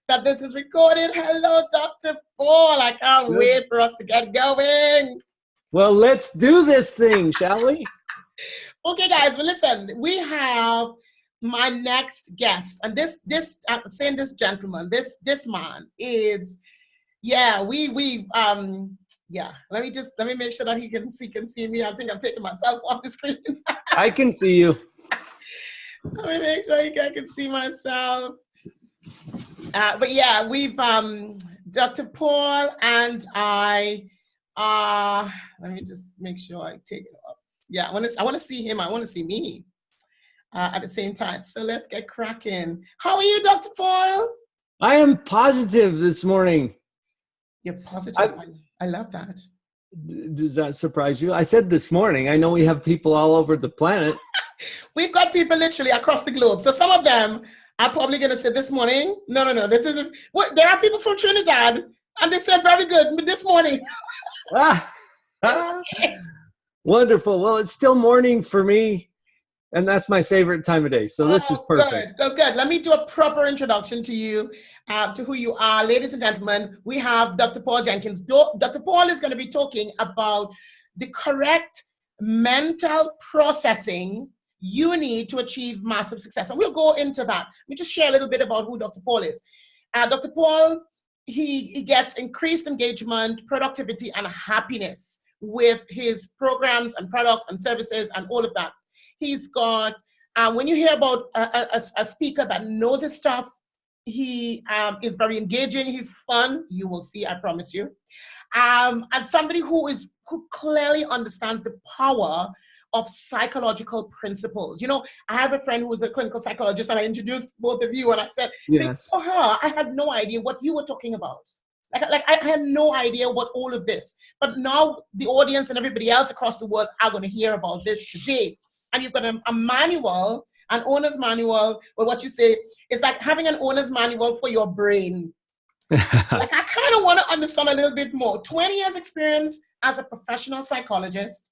that this is recorded. Hello, Dr. Paul. I can't wait for us to get going. Well, let's do this thing, shall we? Okay, guys. Well, listen, we have my next guest, and this gentleman, this man is, yeah. Let me make sure that he can see me. I think I'm taking myself off the screen. I can see you. Let me make sure I can see myself. But yeah, we've Dr. Paul and I. Let me just make sure I take it off. Yeah, I want to see him. I want to see me at the same time. So let's get cracking. How are you, Dr. Paul? I am positive this morning. You're positive. I love that. Does that surprise you? I said this morning. I know we have people all over the planet. We've got people literally across the globe. So some of them are probably going to say this morning. No. This. What? There are people from Trinidad, and they said very good this morning. Wonderful. Well, it's still morning for me, and that's my favorite time of day. So this is perfect. Good. Let me do a proper introduction to you, to who you are. Ladies and gentlemen, we have Dr. Paul Jenkins. Dr. Paul is going to be talking about the correct mental processing you need to achieve massive success. And we'll go into that. Let me just share a little bit about who Dr. Paul is. Dr. Paul, he gets increased engagement, productivity, and happiness with his programs and products and services and all of that. He's got, when you hear about a speaker that knows his stuff, he is very engaging, he's fun, you will see, I promise you. And somebody who clearly understands the power of psychological principles. You know, I have a friend who is a clinical psychologist, and I introduced both of you, and I said, yes. For her, I had no idea what you were talking about. Like I had no idea what all of this, but now the audience and everybody else across the world are going to hear about this today. And you've got a manual, an owner's manual, or what you say, it's like having an owner's manual for your brain. Like I kind of want to understand a little bit more. 20 years experience as a professional psychologist,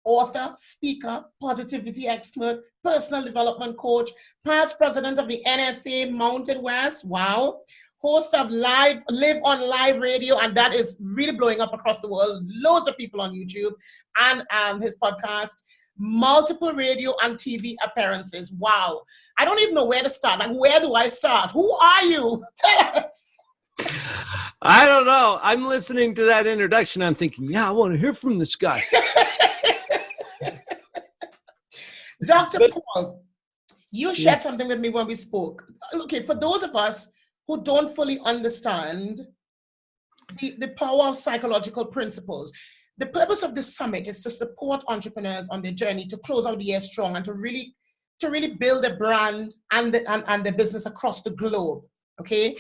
author, speaker, positivity expert, personal development coach, past president of the NSA Mountain West. Wow. Host of Live on Live Radio, and that is really blowing up across the world. Loads of people on YouTube and his podcast. Multiple radio and TV appearances. Wow. I don't even know where to start. Like, where do I start? Who are you? Tell us. I don't know. I'm listening to that introduction. I'm thinking, yeah, I want to hear from this guy. Dr. Paul, you shared something with me when we spoke. Okay, for those of us who don't fully understand the power of psychological principles, the purpose of this summit is to support entrepreneurs on their journey to close out the year strong and to really build a brand and the business across the globe. Okay.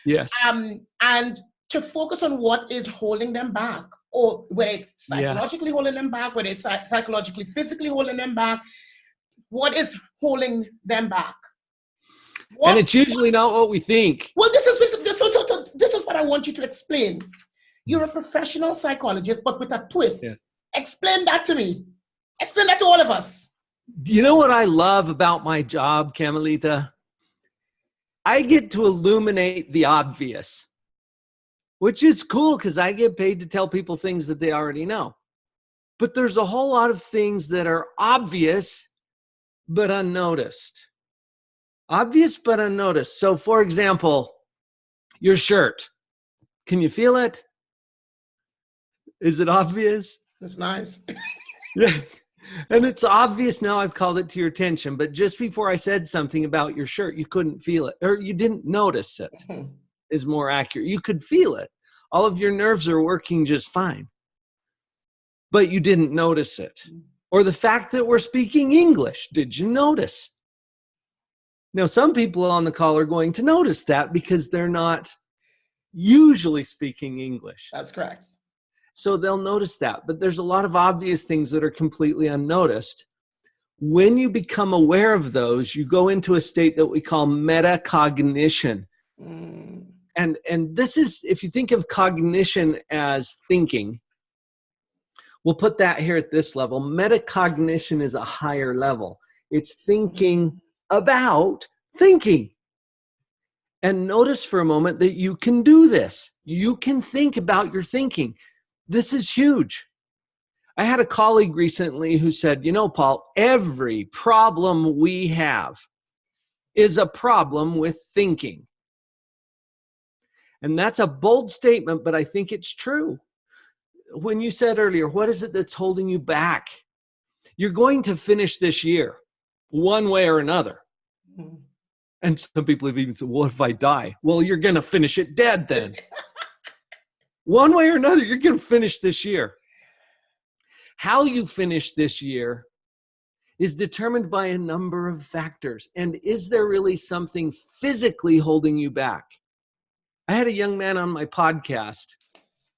Yes. And to focus on what is holding them back, or whether it's psychologically holding them back, whether it's psychologically, physically holding them back. What is holding them back? And it's usually not what we think. Well, this is what I want you to explain. You're a professional psychologist, but with a twist. Yes. Explain that to me. Explain that to all of us. Do you know what I love about my job, Camilita? I get to illuminate the obvious, which is cool because I get paid to tell people things that they already know. But there's a whole lot of things that are obvious but unnoticed. Obvious but unnoticed. So, for example, your shirt. Can you feel it? Is it obvious? That's nice. Yeah. And it's obvious now I've called it to your attention, but just before I said something about your shirt, you couldn't feel it, or you didn't notice it, is more accurate. You could feel it. All of your nerves are working just fine, but you didn't notice it. Or the fact that we're speaking English. Did you notice? Now, some people on the call are going to notice that because they're not usually speaking English. That's correct. So they'll notice that. But there's a lot of obvious things that are completely unnoticed. When you become aware of those, you go into a state that we call metacognition. And this is, if you think of cognition as thinking, we'll put that here at this level. Metacognition is a higher level. It's thinking about thinking. And notice for a moment that you can do this. You can think about your thinking. This is huge. I had a colleague recently who said, you know, Paul, every problem we have is a problem with thinking. And that's a bold statement, but I think it's true. When you said earlier, what is it that's holding you back? You're going to finish this year one way or another. Mm-hmm. And some people have even said, what if I die? Well, you're going to finish it dead then. One way or another, you're going to finish this year. How you finish this year is determined by a number of factors. And is there really something physically holding you back? I had a young man on my podcast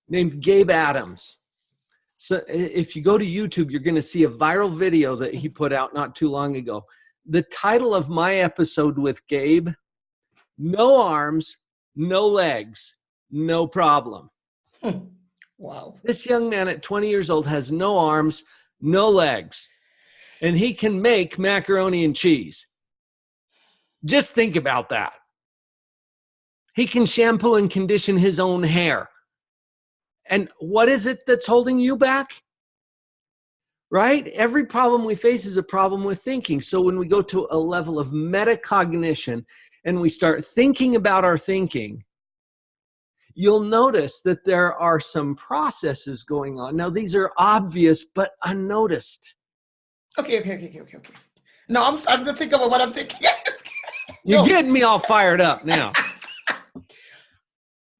named Gabe Adams. So if you go to YouTube, you're going to see a viral video that he put out not too long ago. The title of my episode with Gabe, No Arms, No Legs, No Problem. Wow. This young man at 20 years old has no arms, no legs, and he can make macaroni and cheese. Just think about that. He can shampoo and condition his own hair. And what is it that's holding you back? Right? Every problem we face is a problem with thinking. So when we go to a level of metacognition and we start thinking about our thinking, you'll notice that there are some processes going on. Now, these are obvious, but unnoticed. Okay. Now I'm starting to think about what I'm thinking. You're getting me all fired up now.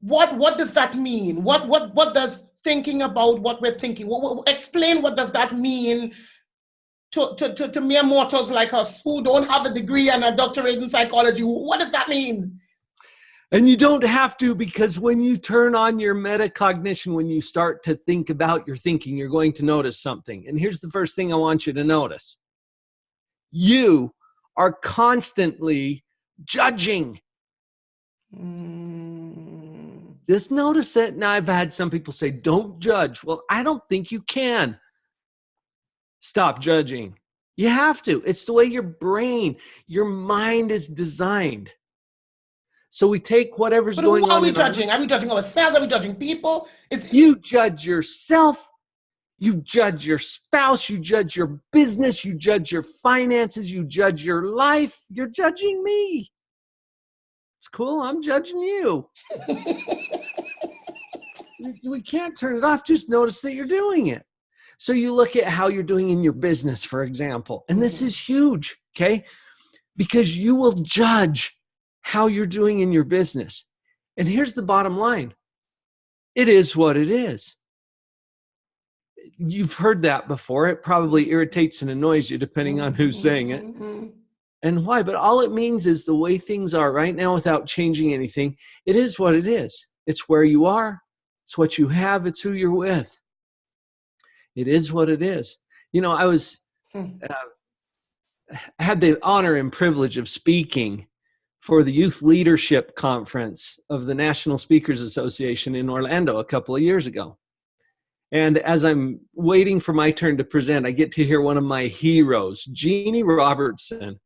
What does that mean? What does thinking about what we're thinking? Explain what does that mean to mere mortals like us who don't have a degree and a doctorate in psychology. What does that mean? And you don't have to, because when you turn on your metacognition, when you start to think about your thinking, you're going to notice something. And here's the first thing I want you to notice. You are constantly judging. Just notice it. Now, I've had some people say, don't judge. Well, I don't think you can stop judging. You have to. It's the way your brain, your mind is designed. So we take whatever's going on. Who are we judging? Are we judging ourselves? Are we judging people? You judge yourself. You judge your spouse. You judge your business. You judge your finances. You judge your life. You're judging me. It's cool. I'm judging you. We can't turn it off. Just notice that you're doing it. So you look at how you're doing in your business, for example. And this is huge, okay? Because you will judge how you're doing in your business. And here's the bottom line. It is what it is. You've heard that before. It probably irritates and annoys you depending on who's saying it and why. But all it means is the way things are right now without changing anything. It is what it is. It's where you are. It's what you have. It's who you're with. It is what it is. You know, I had the honor and privilege of speaking for the Youth Leadership Conference of the National Speakers Association in Orlando a couple of years ago. And as I'm waiting for my turn to present, I get to hear one of my heroes, Jeannie Robertson,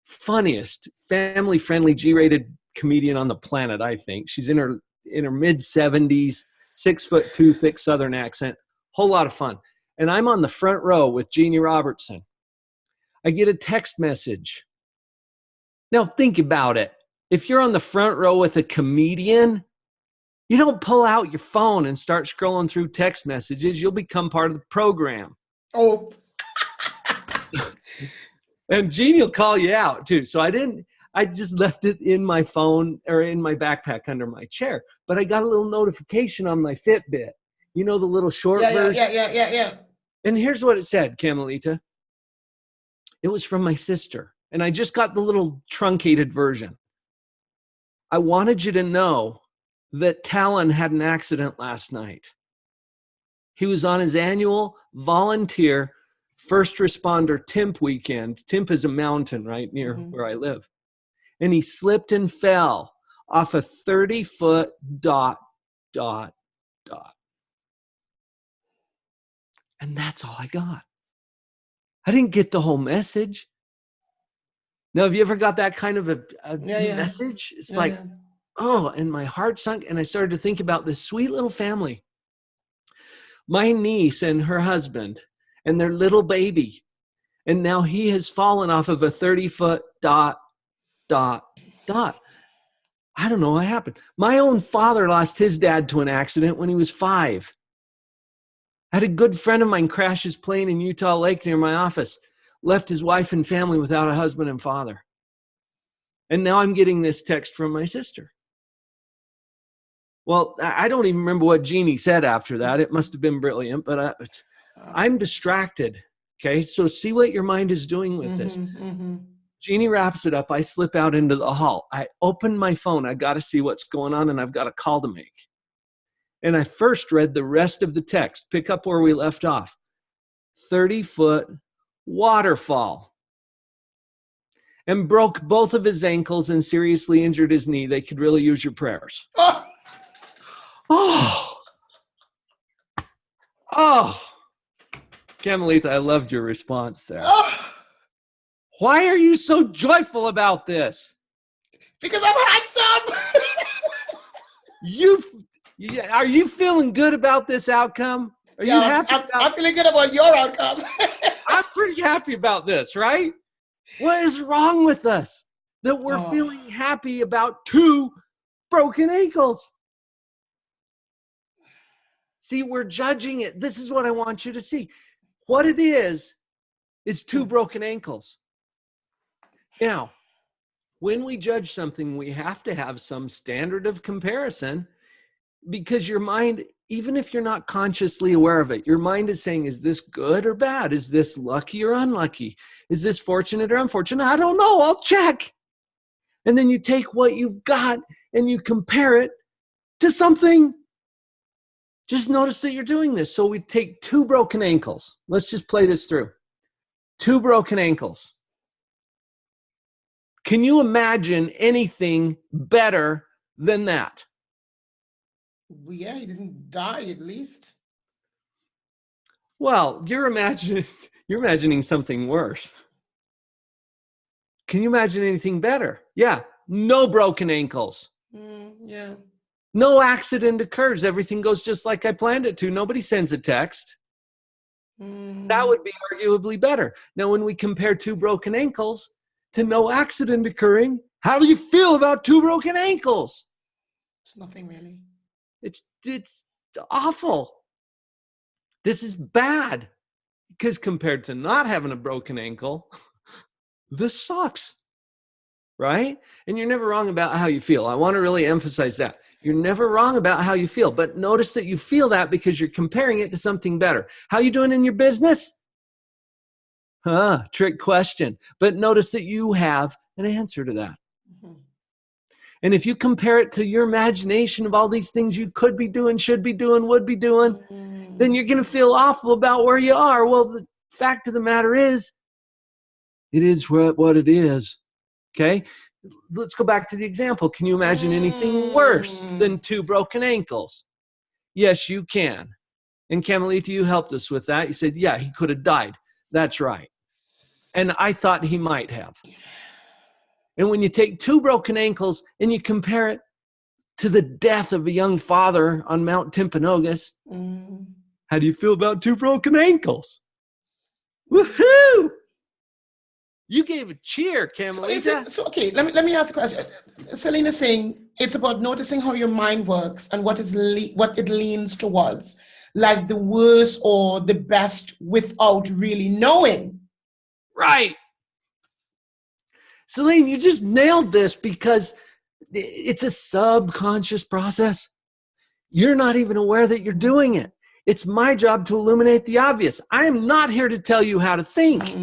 funniest, family-friendly, G-rated comedian on the planet, I think. She's in her mid-70s, 6'2", thick Southern accent, whole lot of fun. And I'm on the front row with Jeannie Robertson. I get a text message. Now think about it. If you're on the front row with a comedian, you don't pull out your phone and start scrolling through text messages. You'll become part of the program. Oh. And Jeannie will call you out too. So I just left it in my phone or in my backpack under my chair. But I got a little notification on my Fitbit. You know, the little short version? Yeah. And here's what it said, Camilita. It was from my sister. And I just got the little truncated version. I wanted you to know that Talon had an accident last night. He was on his annual volunteer first responder TIMP weekend. TIMP is a mountain right near where I live. And he slipped and fell off a 30-foot ... And that's all I got. I didn't get the whole message. Now, have you ever got that kind of a Yeah. message? It's Yeah, like, yeah. oh, and my heart sunk, and I started to think about this sweet little family. My niece and her husband and their little baby. And now he has fallen off of a 30-foot ... I don't know what happened. My own father lost his dad to an accident when he was 5. I had a good friend of mine crash his plane in Utah Lake near my office, left his wife and family without a husband and father. And now I'm getting this text from my sister. Well, I don't even remember what Jeannie said after that. It must have been brilliant, but I'm distracted. Okay, so see what your mind is doing with this. Jeannie wraps it up. I slip out into the hall. I open my phone. I got to see what's going on, and I've got a call to make. And I first read the rest of the text. Pick up where we left off. 30-foot waterfall. And broke both of his ankles and seriously injured his knee. They could really use your prayers. Oh, Camilita, I loved your response there. Why are you so joyful about this? Because I've had some. Are you feeling good about this outcome? Are you happy? I'm feeling good about your outcome. I'm pretty happy about this, right? What is wrong with us that we're feeling happy about 2 broken ankles? See, we're judging it. This is what I want you to see. What it is 2 broken ankles. Now, when we judge something, we have to have some standard of comparison, because your mind, even if you're not consciously aware of it, your mind is saying, is this good or bad? Is this lucky or unlucky? Is this fortunate or unfortunate? I don't know. I'll check. And then you take what you've got and you compare it to something. Just notice that you're doing this. So we take 2 broken ankles. Let's just play this through. 2 broken ankles. Can you imagine anything better than that? Yeah, he didn't die at least. Well, you're imagining something worse. Can you imagine anything better? Yeah, no broken ankles. Yeah. No accident occurs. Everything goes just like I planned it to. Nobody sends a text. That would be arguably better. Now, when we compare 2 broken ankles to no accident occurring, how do you feel about 2 broken ankles? It's nothing really. It's awful. This is bad, because compared to not having a broken ankle, this sucks, right? And you're never wrong about how you feel. I want to really emphasize that. You're never wrong about how you feel, but notice that you feel that because you're comparing it to something better. How you doing in your business? Trick question. But notice that you have an answer to that. And if you compare it to your imagination of all these things you could be doing, should be doing, would be doing, then you're going to feel awful about where you are. Well, the fact of the matter is, it is what it is. Okay? Let's go back to the example. Can you imagine anything worse than 2 broken ankles? Yes, you can. And Camilita, you helped us with that. You said, yeah, he could have died. That's right. And I thought he might have. And when you take 2 broken ankles and you compare it to the death of a young father on Mount Timpanogos, how do you feel about 2 broken ankles? Woohoo! You gave a cheer, Camilita. So okay, let me ask a question. Selena's saying it's about noticing how your mind works and what it leans towards, like the worst or the best, without really knowing. Right. Celine, you just nailed this, because it's a subconscious process. You're not even aware that you're doing it. It's my job to illuminate the obvious. I am not here to tell you how to think.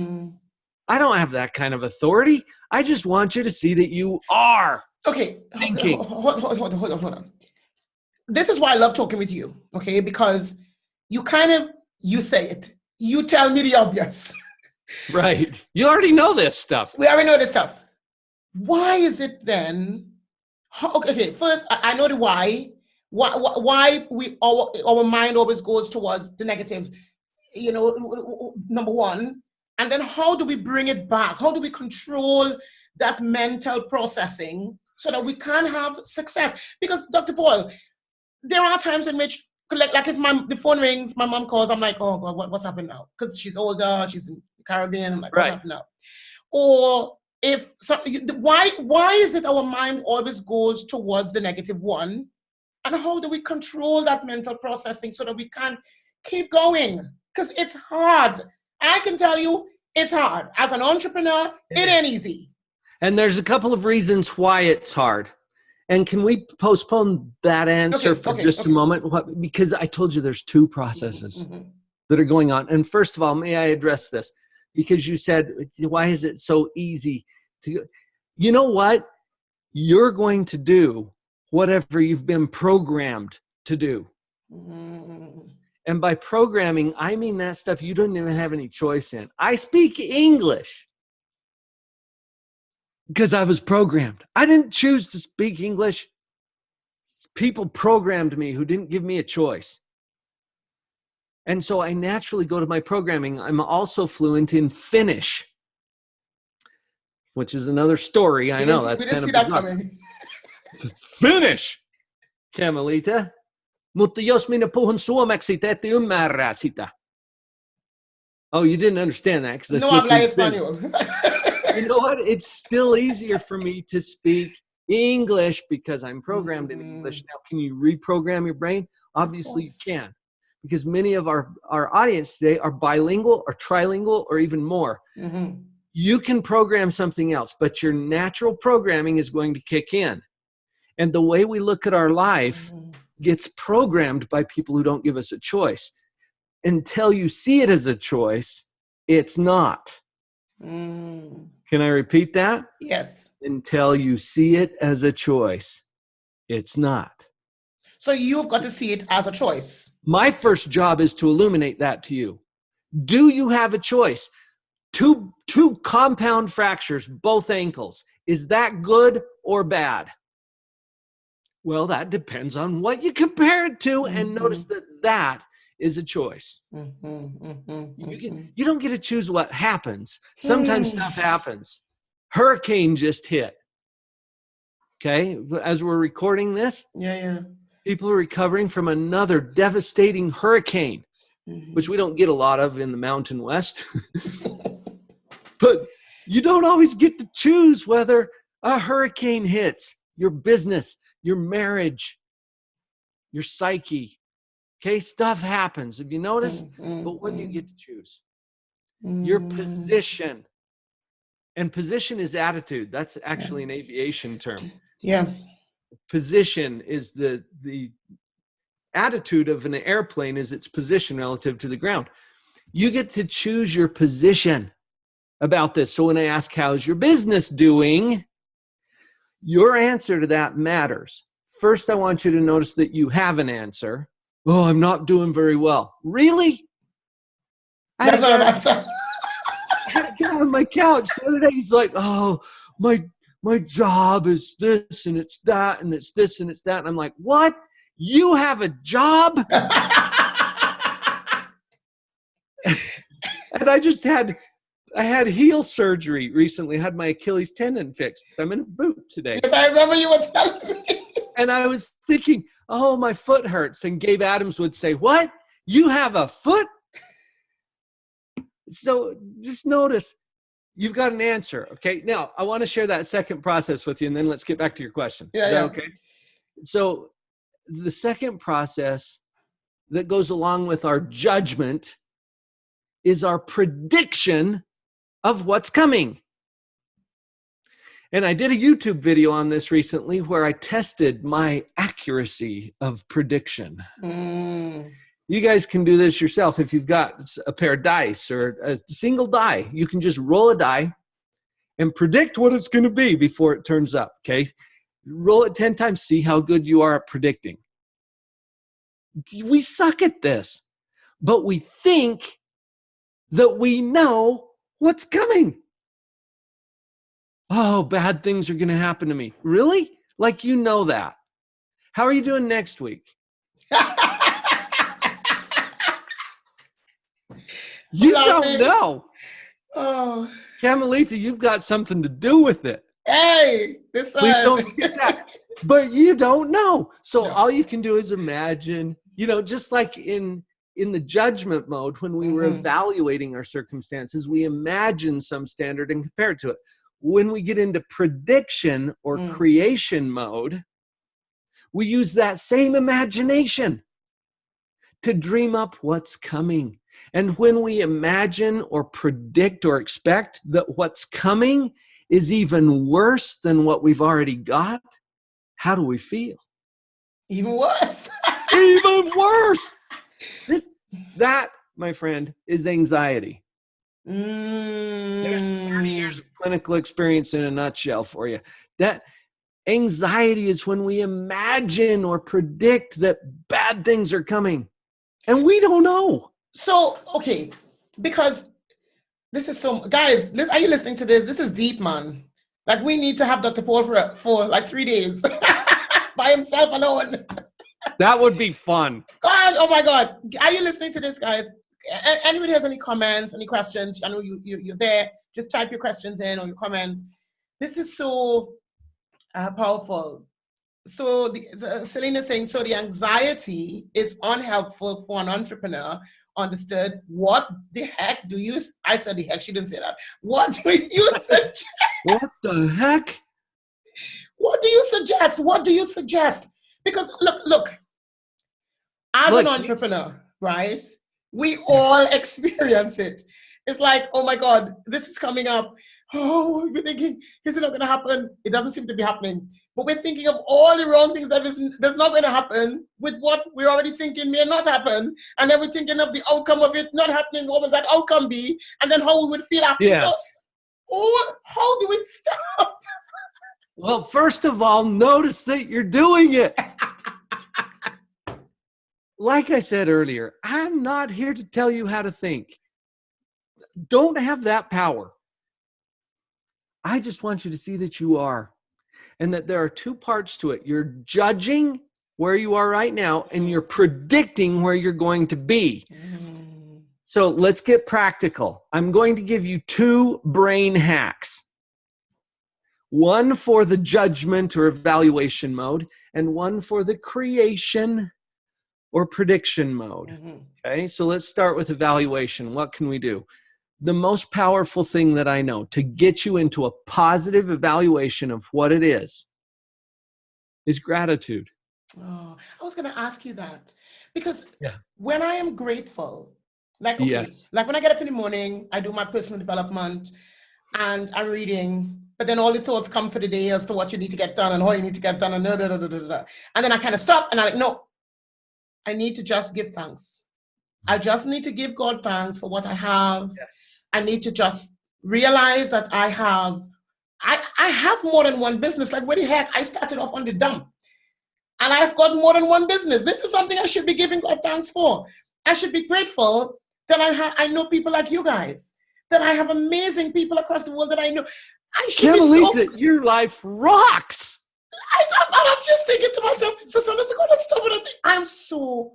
I don't have that kind of authority. I just want you to see that you are thinking. Hold on. This is why I love talking with you, okay? Because you say it. You tell me the obvious. Right. You already know this stuff. We already know this stuff. Why is it then? Okay, first, I know the why. Why our mind always goes towards the negative. Number one. And then how do we bring it back? How do we control that mental processing so that we can have success? Because Dr. Paul, there are times in which, like if the phone rings, my mom calls, I'm like, oh God, what's happened now? Because she's older, she's in the Caribbean, I'm like, what's happened now? Or if, so, why is it our mind always goes towards the negative one? And how do we control that mental processing so that we can keep going? Because it's hard. I can tell you, it's hard. As an entrepreneur, it ain't easy. And there's a couple of reasons why it's hard. And can we postpone that answer for just a moment? Because I told you there's two processes that are going on. And first of all, may I address this? Because you said, why is it so easy to, you know what? You're going to do whatever you've been programmed to do. And by programming, I mean that stuff you don't even have any choice in. I speak English because I was programmed. I didn't choose to speak English. People programmed me who didn't give me a choice. And so I naturally go to my programming. I'm also fluent in Finnish, which is another story. I know that's kind of bizarre. Finnish, Camilita. Mutta jos minä puhun suomeksi, te ette ymmärrä sitä. Oh, you didn't understand that because no habla español. You know what? It's still easier for me to speak English because I'm programmed in English. Now, can you reprogram your brain? Obviously, you can. Because many of our audience today are bilingual or trilingual or even more. You can program something else, but your natural programming is going to kick in. And the way we look at our life gets programmed by people who don't give us a choice. Until you see it as a choice, it's not. Can I repeat that? Yes. Until you see it as a choice, it's not. So you've got to see it as a choice. My first job is to illuminate that to you. Do you have a choice? Two compound fractures, both ankles. Is that good or bad? Well, that depends on what you compare it to, and notice that is a choice. You don't get to choose what happens. Sometimes stuff happens. Hurricane just hit. Okay, as we're recording this, people are recovering from another devastating hurricane, which we don't get a lot of in the Mountain West. But you don't always get to choose whether a hurricane hits your business, your marriage, your psyche. Okay, stuff happens. Have you noticed? But what do you get to choose? Your position. And position is attitude. That's actually an aviation term. Yeah. Position is the attitude of an airplane is its position relative to the ground. You get to choose your position about this. So when I ask, how's your business doing? Your answer to that matters. First, I want you to notice that you have an answer. Oh, I'm not doing very well. Really? I had a guy on my couch the other day. He's like, oh, my job is this and it's that and it's this and it's that. And I'm like, what? You have a job? And I had heel surgery recently. I had my Achilles tendon fixed. I'm in a boot today. Yes, I remember you were telling me. And I was thinking, oh, my foot hurts. And Gabe Adams would say, what? You have a foot? So just notice, you've got an answer, okay? Now, I want to share that second process with you, and then let's get back to your question. Is that okay? So the second process that goes along with our judgment is our prediction of what's coming. And I did a YouTube video on this recently where I tested my accuracy of prediction. You guys can do this yourself. If you've got a pair of dice or a single die, you can just roll a die and predict what it's going to be before it turns up, okay? Roll it 10 times, see how good you are at predicting. We suck at this, but we think that we know what's coming. Oh, bad things are going to happen to me. Really? Like you know that. How are you doing next week? You don't know. Oh, Camilita, you've got something to do with it. hey, Please don't forget that. But you don't know. So No. all you can do is imagine, just like in the judgment mode, when we were evaluating our circumstances, we imagine some standard and compare it to it. When we get into prediction or creation mode, we use that same imagination to dream up what's coming. And when we imagine or predict or expect that what's coming is even worse than what we've already got, how do we feel? Even worse. Even worse. That, my friend, is anxiety. There's 30 years of clinical experience in a nutshell for you. That anxiety is when we imagine or predict that bad things are coming, and we don't know. So, okay, because this is so, guys, are you listening to this? This is deep, man. Like, we need to have Dr. Paul for like 3 days by himself alone. That would be fun. God, oh my God. Are you listening to this, guys? Anybody has any comments, any questions? I know you're there. Just type your questions in or your comments. This is so powerful. So Selena is saying, so the anxiety is unhelpful for an entrepreneur. Understood. What the heck do you, I said the heck, she didn't say that. What do you suggest? What the heck? What do you suggest? What do you suggest? Because look, as an entrepreneur, right? We all experience it. It's like, oh my God, this is coming up. Oh, we're thinking, is it not going to happen? It doesn't seem to be happening. But we're thinking of all the wrong things that's not going to happen with what we're already thinking may not happen. And then we're thinking of the outcome of it not happening. What will that outcome be? And then how we would feel after. Yes. So, how do we start? Well, first of all, notice that you're doing it. Like I said earlier, I'm not here to tell you how to think. Don't have that power. I just want you to see that you are, and that there are two parts to it. You're judging where you are right now, and you're predicting where you're going to be. So let's get practical. I'm going to give you 2 brain hacks. One for the judgment or evaluation mode, and one for the creation or prediction mode. Okay, so let's start with evaluation. What can we do? The most powerful thing that I know to get you into a positive evaluation of what it is gratitude. Oh, I was going to ask you that because when I am grateful, like, okay, like when I get up in the morning, I do my personal development and I'm reading, but then all the thoughts come for the day as to what you need to get done and how you need to get done and and then I kind of stop and I'm like, no, I need to just give thanks. I just need to give God thanks for what I have. Yes. I need to just realize that I have more than one business. Like, where the heck? I started off on the dump. And I've got more than one business. This is something I should be giving God thanks for. I should be grateful that I know people like you guys, that I have amazing people across the world that I know. I should Camilita, your life rocks. I'm just thinking to myself, so sometimes I'm going to stop and I'm so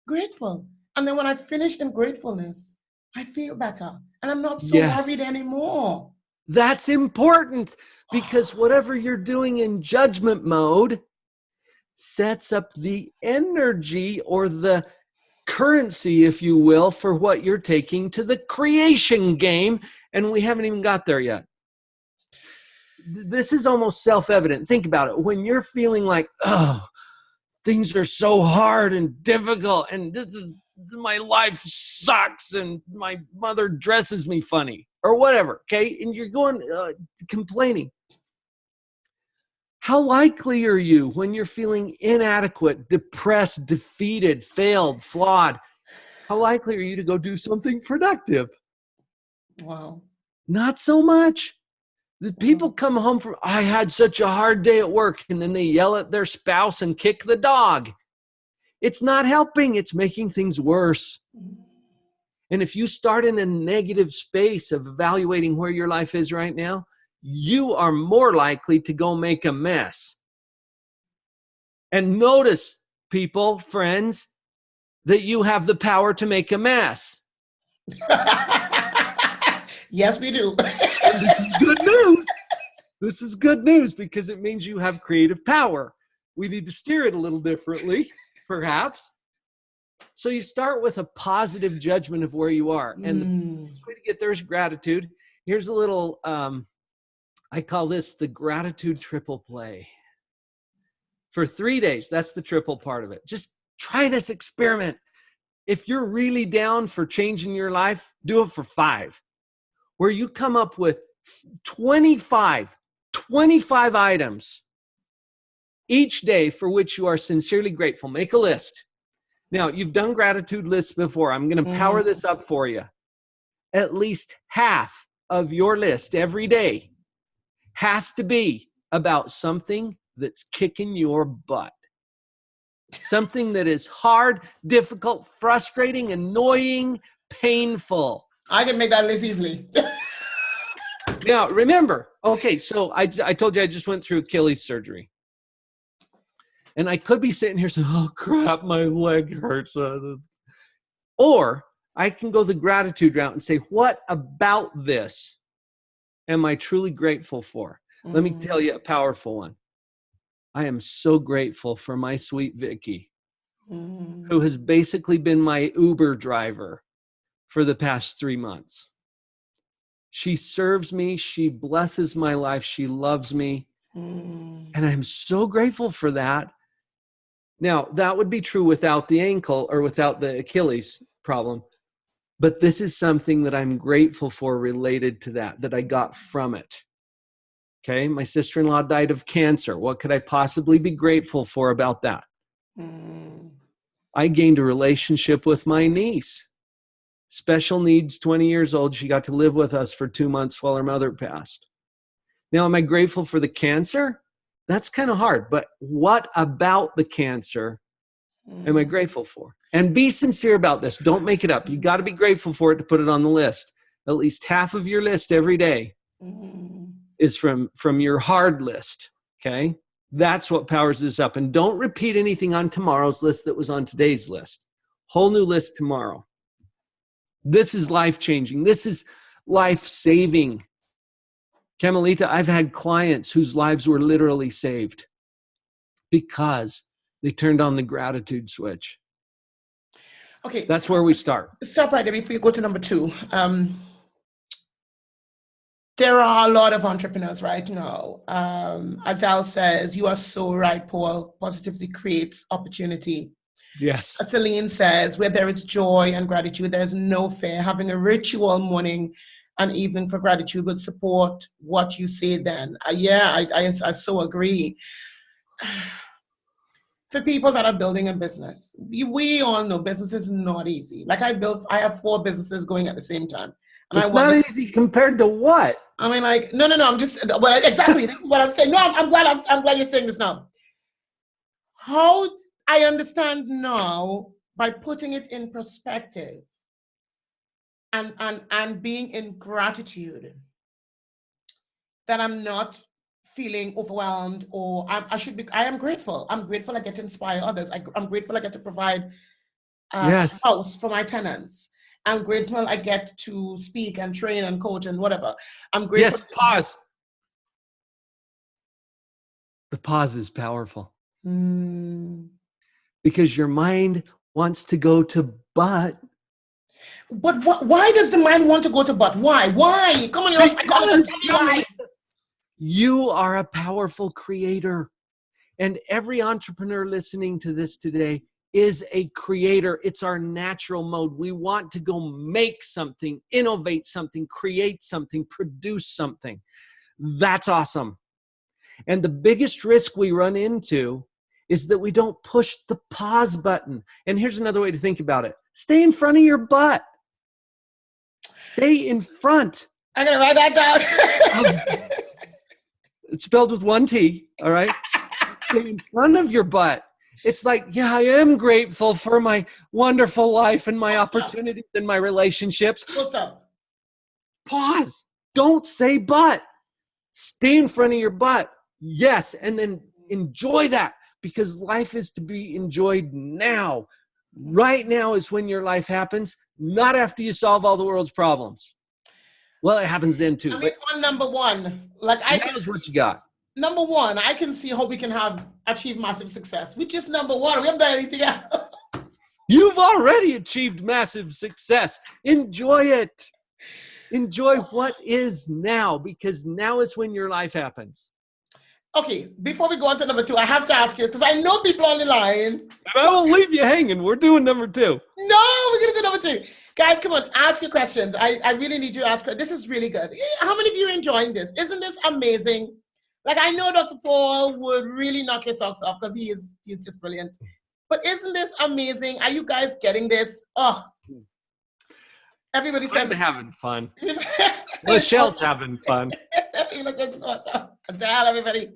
grateful. And then when I finish in gratefulness, I feel better. And I'm not so worried anymore. That's important because whatever you're doing in judgment mode sets up the energy or the currency, if you will, for what you're taking to the creation game. And we haven't even got there yet. This is almost self-evident. Think about it. When you're feeling like, oh, things are so hard and difficult and my life sucks and my mother dresses me funny or whatever, okay? And you're going complaining. How likely are you when you're feeling inadequate, depressed, defeated, failed, flawed? How likely are you to go do something productive? Wow. Not so much. The people come home from, I had such a hard day at work, and then they yell at their spouse and kick the dog. It's not helping. It's making things worse. And if you start in a negative space of evaluating where your life is right now, you are more likely to go make a mess. And notice, people, friends, that you have the power to make a mess. Yes, we do. And this is good news. This is good news because it means you have creative power. We need to steer it a little differently, perhaps. So you start with a positive judgment of where you are. And the best way to get there is gratitude. Here's a little, I call this the gratitude triple play. For 3 days, that's the triple part of it. Just try this experiment. If you're really down for changing your life, do it for 5, where you come up with 25 items each day for which you are sincerely grateful. Make a list. Now, you've done gratitude lists before. I'm going to power this up for you. At least half of your list every day has to be about something that's kicking your butt. Something that is hard, difficult, frustrating, annoying, painful. I can make that list easily. Now, remember, okay, so I told you I just went through Achilles surgery. And I could be sitting here saying, oh, crap, my leg hurts. Or I can go the gratitude route and say, what about this am I truly grateful for? Let me tell you a powerful one. I am so grateful for my sweet Vicky, who has basically been my Uber driver for the past 3 months. She serves me. She blesses my life. She loves me. And I'm so grateful for that. Now, that would be true without the ankle or without the Achilles problem. But this is something that I'm grateful for related to that I got from it. Okay, my sister-in-law died of cancer. What could I possibly be grateful for about that? I gained a relationship with my niece. Special needs, 20 years old. She got to live with us for 2 months while her mother passed. Now, am I grateful for the cancer? That's kind of hard. But what about the cancer am I grateful for? And be sincere about this. Don't make it up. You got to be grateful for it to put it on the list. At least half of your list every day is from your hard list, okay? That's what powers this up. And don't repeat anything on tomorrow's list that was on today's list. Whole new list tomorrow. This is life-changing. This is life-saving. Camilita, I've had clients whose lives were literally saved because they turned on the gratitude switch. Okay. That's where we start. Stop right there before you go to number 2. There are a lot of entrepreneurs right now. Adele says, you are so right, Paul. Positivity creates opportunity. Yes. Celine says, where there is joy and gratitude, there is no fear. Having a ritual morning and evening for gratitude would support what you say then. I so agree. For people that are building a business, we all know business is not easy. Like I have 4 businesses going at the same time. And it's not easy compared to what? I mean, like, no, I'm just, well, exactly. This is what I'm saying. No, I'm glad you're saying this now. How I understand now, by putting it in perspective and being in gratitude, that I'm not feeling overwhelmed, or I am grateful. I'm grateful I get to inspire others. I'm grateful I get to provide a house for my tenants. I'm grateful I get to speak and train and coach and whatever. I'm grateful. Yes, pause. The pause is powerful. Because your mind wants to go to but. But why does the mind want to go to but? Why? Come on, you're a psychologist. Why? You are a powerful creator. And every entrepreneur listening to this today is a creator. It's our natural mode. We want to go make something, innovate something, create something, produce something. That's awesome. And the biggest risk we run into is that we don't push the pause button. And here's another way to think about it. Stay in front of your butt. Stay in front. I'm going to write that down. It's spelled with 1 T, all right? Stay in front of your butt. It's like, yeah, I am grateful for my wonderful life and my opportunities and my relationships. Pause. Don't say but. Stay in front of your butt. Yes, and then enjoy that, because life is to be enjoyed now. Right now is when your life happens, not after you solve all the world's problems. Well, it happens then too. I mean, on number one, like that was what you got. Number one, I can see how we can achieve massive success. We're just number one. We haven't done anything else. You've already achieved massive success. Enjoy it. Enjoy what is now, because now is when your life happens. Okay, before we go on to number two, I have to ask you, because I know people on the line. And I won't leave you hanging. We're doing number two. No, we're going to do number two. Guys, come on, ask your questions. I really need you to ask. This is really good. How many of you are enjoying this? Isn't this amazing? Like, I know Dr. Paul would really knock your socks off because he's just brilliant. But isn't this amazing? Are you guys getting this? Oh, everybody says I'm having fun. Michelle's having fun. Everybody says it's awesome. Tell everybody.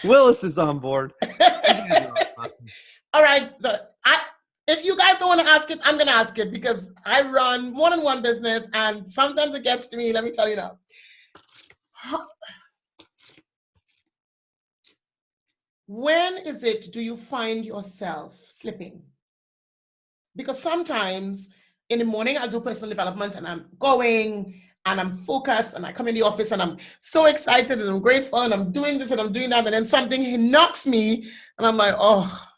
Willis is on board. All right. So if you guys don't want to ask it, I'm going to ask it because I run more than one business and sometimes it gets to me. Let me tell you now. When is it do you find yourself slipping? Because sometimes in the morning I'll do personal development and I'm going and I'm focused and I come in the office and I'm so excited and I'm grateful and I'm doing this and I'm doing that, and then something knocks me and I'm like, oh.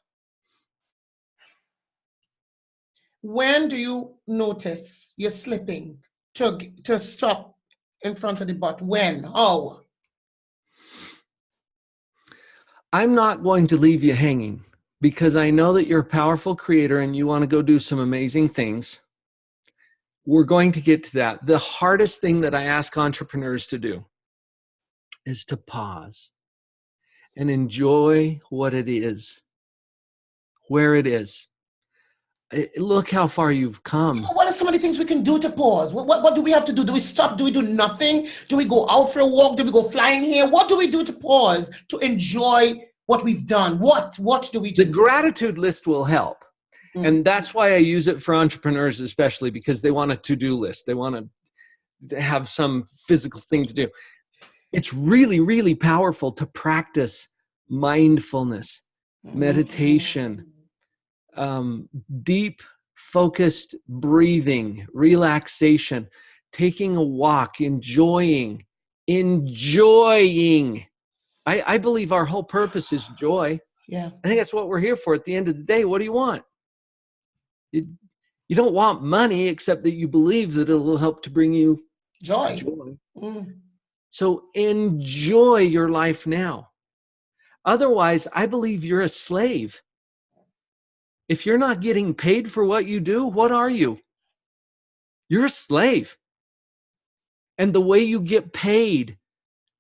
When do you notice you're slipping to stop in front of the butt? When? Oh. I'm not going to leave you hanging because I know that you're a powerful creator and you want to go do some amazing things. We're going to get to that. The hardest thing that I ask entrepreneurs to do is to pause and enjoy what it is, where it is. Look how far you've come. What are some of the things we can do to pause? What do we have to do? Do we stop? Do we do nothing? Do we go out for a walk? Do we go flying here? What do we do to pause, to enjoy what we've done? What do we do? The gratitude list will help. And that's why I use it for entrepreneurs, especially because they want a to-do list. They want to have some physical thing to do. It's really, really powerful to practice mindfulness, meditation, deep, focused breathing, relaxation, taking a walk, enjoying. I believe our whole purpose is joy. Yeah. I think that's what we're here for at the end of the day. What do you want? You don't want money, except that you believe that it will help to bring you joy. So enjoy your life now. Otherwise, I believe you're a slave. If you're not getting paid for what you do, what are you? You're a slave. And the way you get paid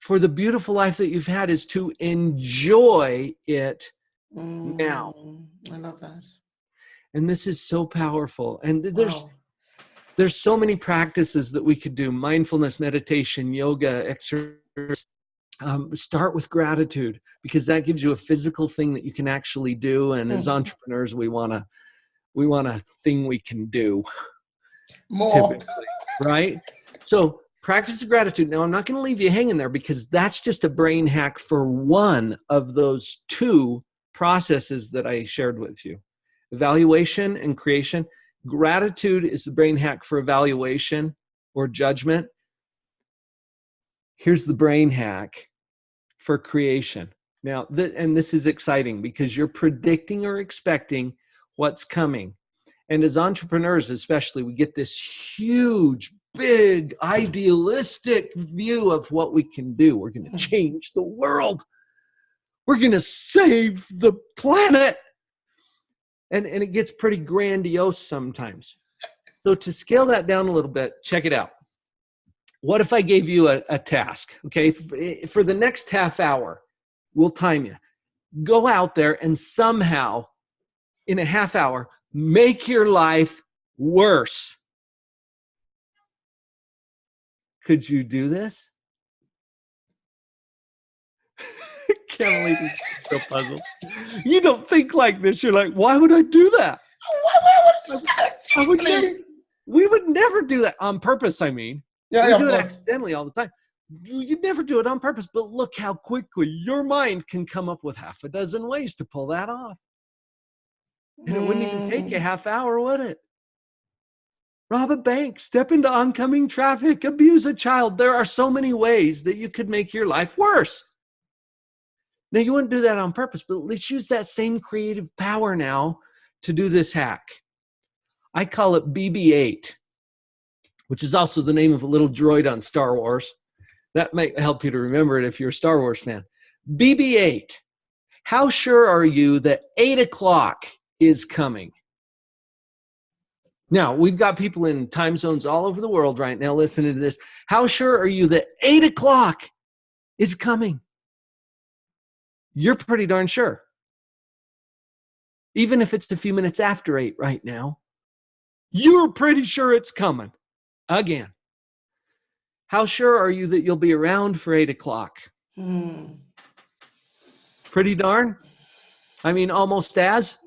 for the beautiful life that you've had is to enjoy it now. I love that. And this is so powerful. And there's so many practices that we could do. Mindfulness, meditation, yoga, exercise. Start with gratitude, because that gives you a physical thing that you can actually do. And as entrepreneurs, we want a thing we can do more, typically, right? So practice of gratitude. Now, I'm not going to leave you hanging there because that's just a brain hack for one of those two processes that I shared with you. Evaluation and creation. Gratitude is the brain hack for evaluation or judgment. Here's the brain hack for creation. Now, and this is exciting because you're predicting or expecting what's coming. And as entrepreneurs, especially, we get this huge, big, idealistic view of what we can do. We're going to change the world. We're going to save the planet. And it gets pretty grandiose sometimes. So to scale that down a little bit, check it out. What if I gave you a task, okay? For the next half hour, we'll time you. Go out there and somehow, in a half hour, make your life worse. Could you do this? Camilita is so puzzled. You don't think like this. You're like, why would I do that? Why would I do that? We would never do that on purpose, I mean. Yeah, we do it accidentally all the time. You'd never do it on purpose, but look how quickly your mind can come up with half a dozen ways to pull that off. And it wouldn't even take you a half hour, would it? rob a bank, step into oncoming traffic, abuse a child. There are so many ways that you could make your life worse. Now, you wouldn't do that on purpose, but let's use that same creative power now to do this hack. I call it BB-8, which is also the name of a little droid on Star Wars. That might help you to remember it if you're a Star Wars fan. BB-8. How sure are you that 8 o'clock is coming? Now, we've got people in time zones all over the world right now listening to this. How sure are you that 8 o'clock is coming? You're pretty darn sure. Even if it's a few minutes after 8 right now, you're pretty sure it's coming. Again. How sure are you that you'll be around for 8 o'clock? Pretty darn? I mean, almost as?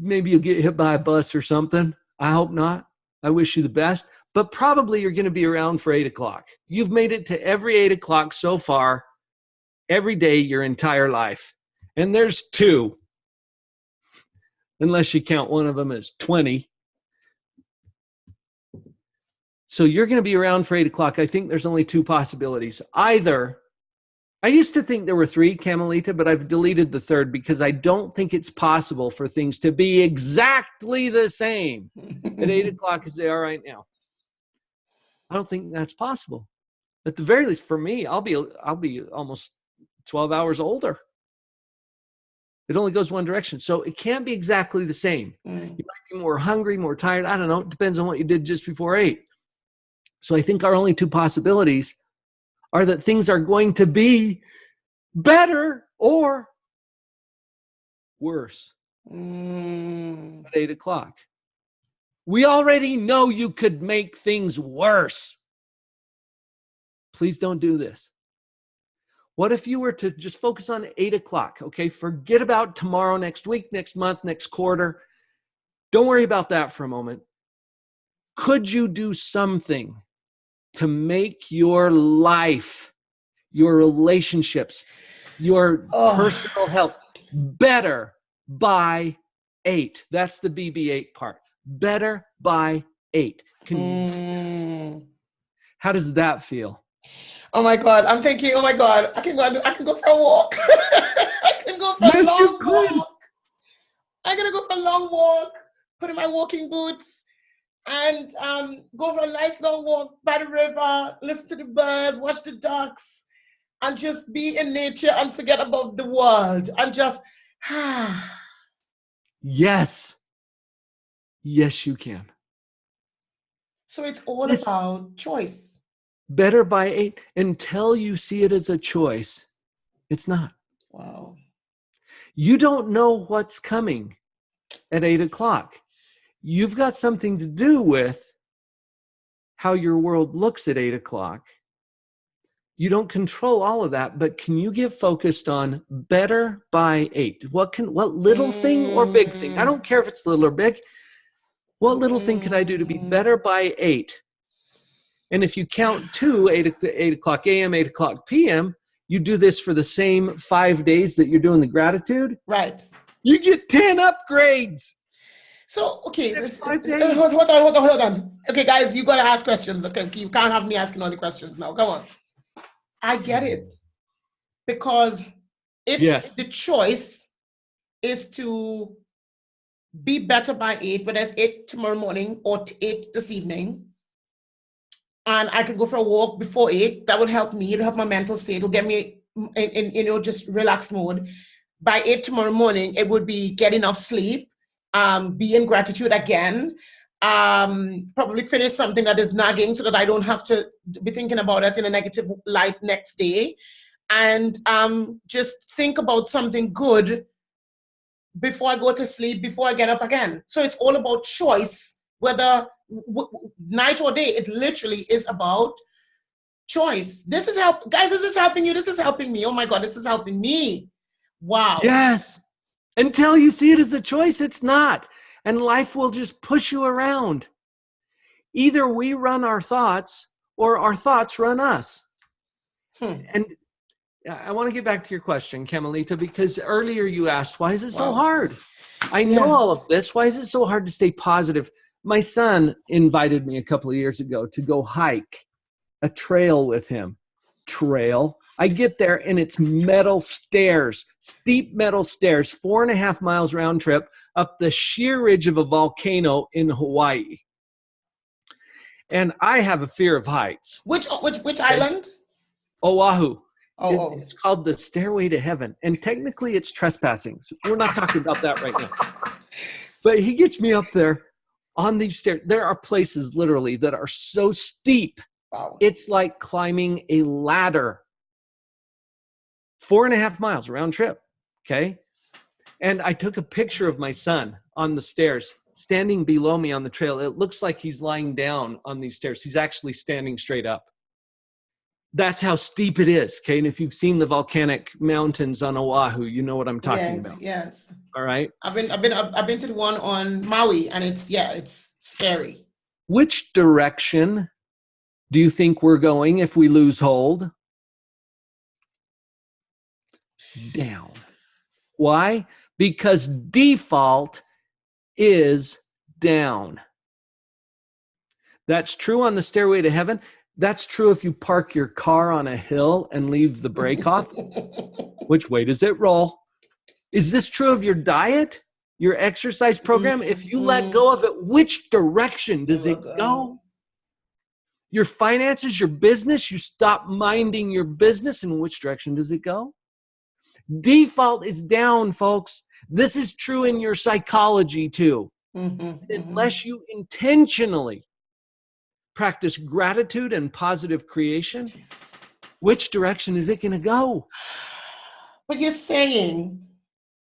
Maybe you'll get hit by a bus or something. I hope not. I wish you the best. But probably you're going to be around for 8 o'clock. You've made it to every 8 o'clock so far, every day your entire life. And there's 2. Unless you count one of them as 20. So you're going to be around for 8 o'clock. I think there's only 2 possibilities. Either, I used to think there were 3, Camilita, but I've deleted the 3rd because I don't think it's possible for things to be exactly the same at 8 o'clock as they are right now. I don't think that's possible. At the very least, for me, I'll be almost 12 hours older. It only goes one direction. So it can't be exactly the same. You might be more hungry, more tired. I don't know. It depends on what you did just before 8. So I think our only 2 possibilities are that things are going to be better or worse at 8 o'clock. We already know you could make things worse. Please don't do this. What if you were to just focus on 8 o'clock? Okay, forget about tomorrow, next week, next month, next quarter. Don't worry about that for a moment. Could you do something to make your life, your relationships, your personal health better by 8? That's the BB-8 part. Better by 8. How does that feel? Oh my God, I'm thinking, oh my God, I can go for a walk. I can go for a long walk. I'm going to go for a long walk, put in my walking boots, and go for a nice long walk by the river, listen to the birds, watch the ducks, and just be in nature and forget about the world and just, Yes. Yes, you can. So it's all about choice. Better by 8. Until you see it as a choice, it's not. Wow. You don't know what's coming at 8 o'clock. You've got something to do with how your world looks at 8 o'clock. You don't control all of that, but can you get focused on better by 8? What little thing or big thing? I don't care if it's little or big. What little thing could I do to be better by 8? And if you count 8 o'clock a.m., 8 o'clock p.m., you do this for the same 5 days that you're doing the gratitude. Right. You get 10 upgrades. So, okay, hold on. Okay, guys, you got to ask questions. Okay, you can't have me asking all the questions now. Come on. I get it. Because if the choice is to be better by 8, whether it's 8 tomorrow morning or 8 this evening, and I can go for a walk before 8, that would help me. It'll help my mental state. It'll get me in just relaxed mode. By 8 tomorrow morning, it would be get enough sleep, be in gratitude again, probably finish something that is nagging so that I don't have to be thinking about it in a negative light next day, and just think about something good before I go to sleep, before I get up again. So it's all about choice, whether night or day. It literally is about choice. This is guys, is this helping you? This is helping me. Oh my God, this is helping me. Wow. Yes. Until you see it as a choice, it's not. And life will just push you around. Either we run our thoughts or our thoughts run us. And I want to get back to your question, Camilita, because earlier you asked, why is it so hard? I know all of this. Why is it so hard to stay positive? My son invited me a couple of years ago to go hike a trail with him. Trail. I get there and it's metal stairs, steep metal stairs, 4.5 miles round trip up the sheer ridge of a volcano in Hawaii. And I have a fear of heights. Which island? Oahu. Oh. It's called the Stairway to Heaven. And technically it's trespassing. So we're not talking about that right now. But he gets me up there on these stairs. There are places literally that are so steep. Wow. It's like climbing a ladder. 4.5 miles round trip. Okay. And I took a picture of my son on the stairs, standing below me on the trail. It looks like he's lying down on these stairs. He's actually standing straight up. That's how steep it is. Okay. And if you've seen the volcanic mountains on Oahu, you know what I'm talking about. Yes. All right. I've been to the one on Maui, and it's scary. Which direction do you think we're going if we lose hold? Down. Why? Because default is down. That's true on the Stairway to Heaven. That's true if you park your car on a hill and leave the brake off. Which way does it roll? Is this true of your diet, your exercise program? If you let go of it, which direction does it go? Your finances, your business, you stop minding your business, in which direction does it go? Default is down, folks. This is true in your psychology too. Unless you intentionally practice gratitude and positive creation, which direction is it going to go? But you're saying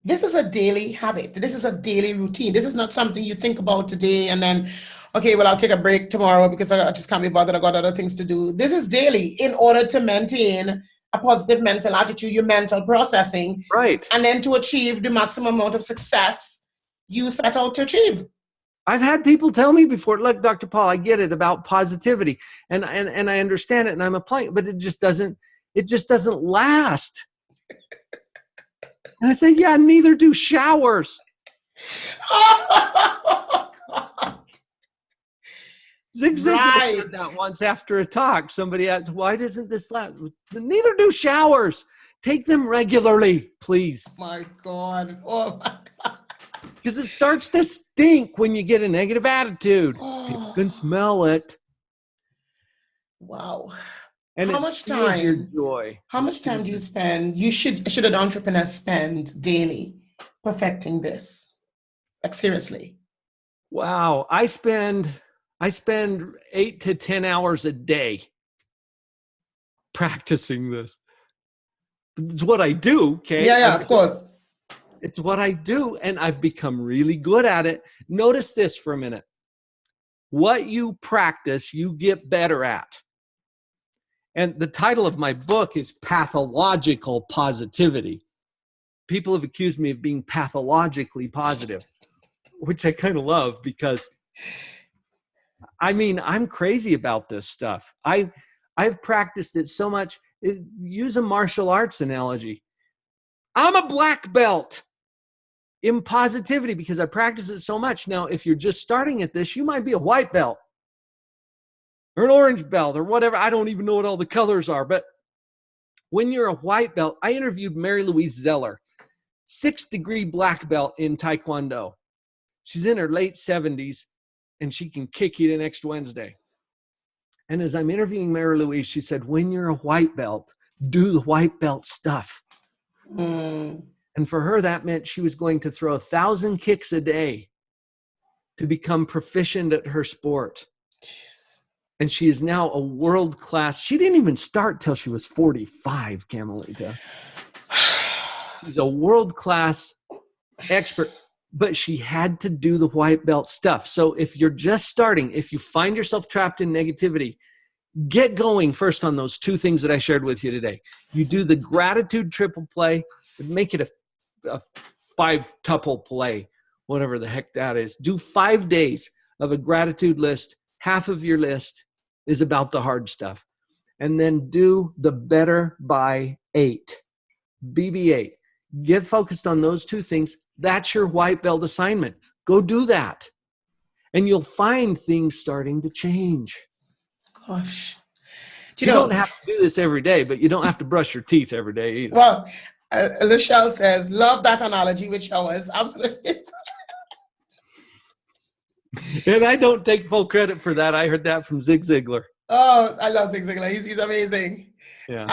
this is a daily habit. This is a daily routine. This is not something you think about today and then, okay, well, I'll take a break tomorrow because I just can't be bothered. I got other things to do. This is daily in order to maintain a positive mental attitude, your mental processing. Right. And then to achieve the maximum amount of success you set out to achieve. I've had people tell me before, look, Dr. Paul, I get it about positivity and I understand it and I'm applying it, but it just doesn't last. And I say, yeah, neither do showers. Oh, God. Zig Ziglar said that once after a talk. Somebody asked, why doesn't this last? Neither do showers. Take them regularly, please. Oh my God. Oh my God. Because it starts to stink when you get a negative attitude. People can smell it. Wow. And how much time? Your joy. How much time do you spend? Should an entrepreneur spend daily perfecting this? Like seriously. Wow. I spend 8 to 10 hours a day practicing this. It's what I do. Okay. Yeah, of course. It's what I do, and I've become really good at it. Notice this for a minute. What you practice, you get better at. And the title of my book is Pathological Positivity. People have accused me of being pathologically positive, which I kind of love because, I mean, I'm crazy about this stuff. I've practiced it so much. Use a martial arts analogy. I'm a black belt in positivity because I practice it so much. Now, if you're just starting at this, you might be a white belt or an orange belt or whatever. I don't even know what all the colors are. But when you're a white belt, I interviewed Mary Louise Zeller, 6th-degree black belt in Taekwondo. She's in her late 70s, and she can kick you the next Wednesday. And as I'm interviewing Mary Louise, she said, when you're a white belt, do the white belt stuff. And for her, that meant she was going to throw 1,000 kicks a day to become proficient at her sport. Jeez. And she is now a world-class. She didn't even start till she was 45, Camilita. She's a world-class expert, but she had to do the white belt stuff. So if you're just starting, if you find yourself trapped in negativity, get going first on those 2 things that I shared with you today. You do the gratitude triple play, make it a 5-tuple play, whatever the heck that is. Do 5 days of a gratitude list. Half of your list is about the hard stuff. And then do the better by 8, BB8. Get focused on those 2 things. That's your white belt assignment. Go do that. And you'll find things starting to change. Gosh. You don't have to do this every day, but you don't have to brush your teeth every day either. Well, Michelle says, love that analogy with showers. Absolutely. And I don't take full credit for that. I heard that from Zig Ziglar. Oh, I love Zig Ziglar. He's amazing. Yeah.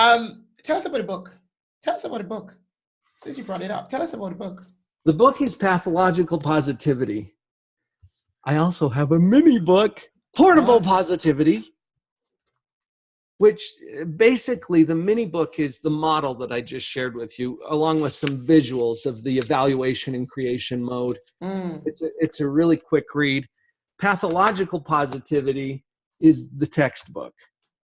Tell us about the book. Since you brought it up, tell us about the book. The book is Pathological Positivity. I also have a mini book, Portable Positivity, which basically the mini book is the model that I just shared with you, along with some visuals of the evaluation and creation mode. It's a really quick read. Pathological Positivity is the textbook.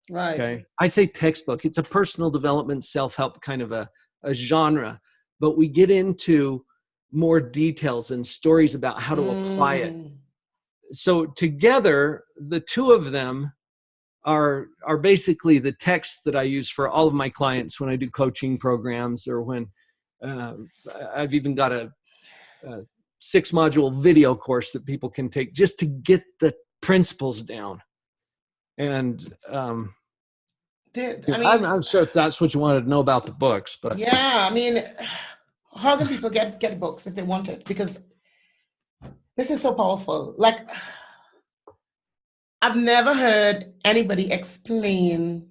Right. Okay. I say textbook. It's a personal development, self-help kind of a genre, but we get into more details and stories about how to apply it. So together, the two of them are basically the text that I use for all of my clients when I do coaching programs, or when I've even got a 6-module video course that people can take just to get the principles down. And I'm not sure if that's what you wanted to know about the books, but yeah, I mean, how can people get books if they want it? Because this is so powerful. Like, I've never heard anybody explain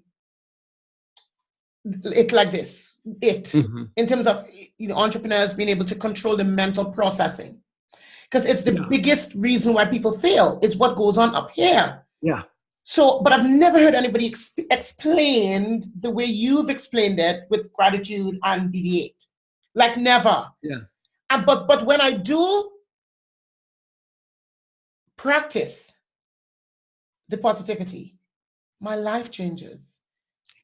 it like this. In terms of entrepreneurs being able to control the mental processing, because it's the biggest reason why people fail is what goes on up here. Yeah. So, but I've never heard anybody explained the way you've explained it with gratitude and BB8. Like, never. Yeah. But when I do practice the positivity, my life changes.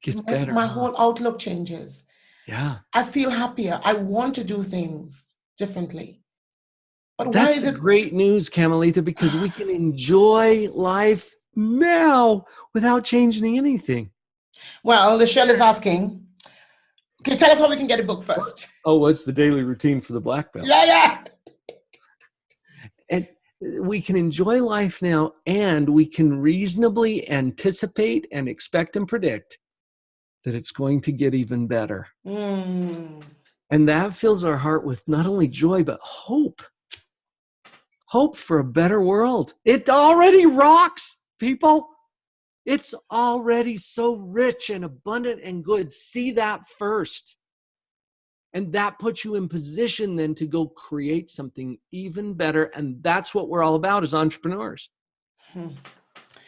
It gets better. My whole outlook changes. Yeah. I feel happier. I want to do things differently. But that's why is it great news, Camilita, because we can enjoy life now without changing anything. Well, Michelle is asking, can you tell us how we can get a book first? Oh, what's the daily routine for the black belt? Yeah. And we can enjoy life now, and we can reasonably anticipate and expect and predict that it's going to get even better. And that fills our heart with not only joy, but hope. Hope for a better world. It already rocks, people. It's already so rich and abundant and good. See that first. And that puts you in position then to go create something even better. And that's what we're all about as entrepreneurs.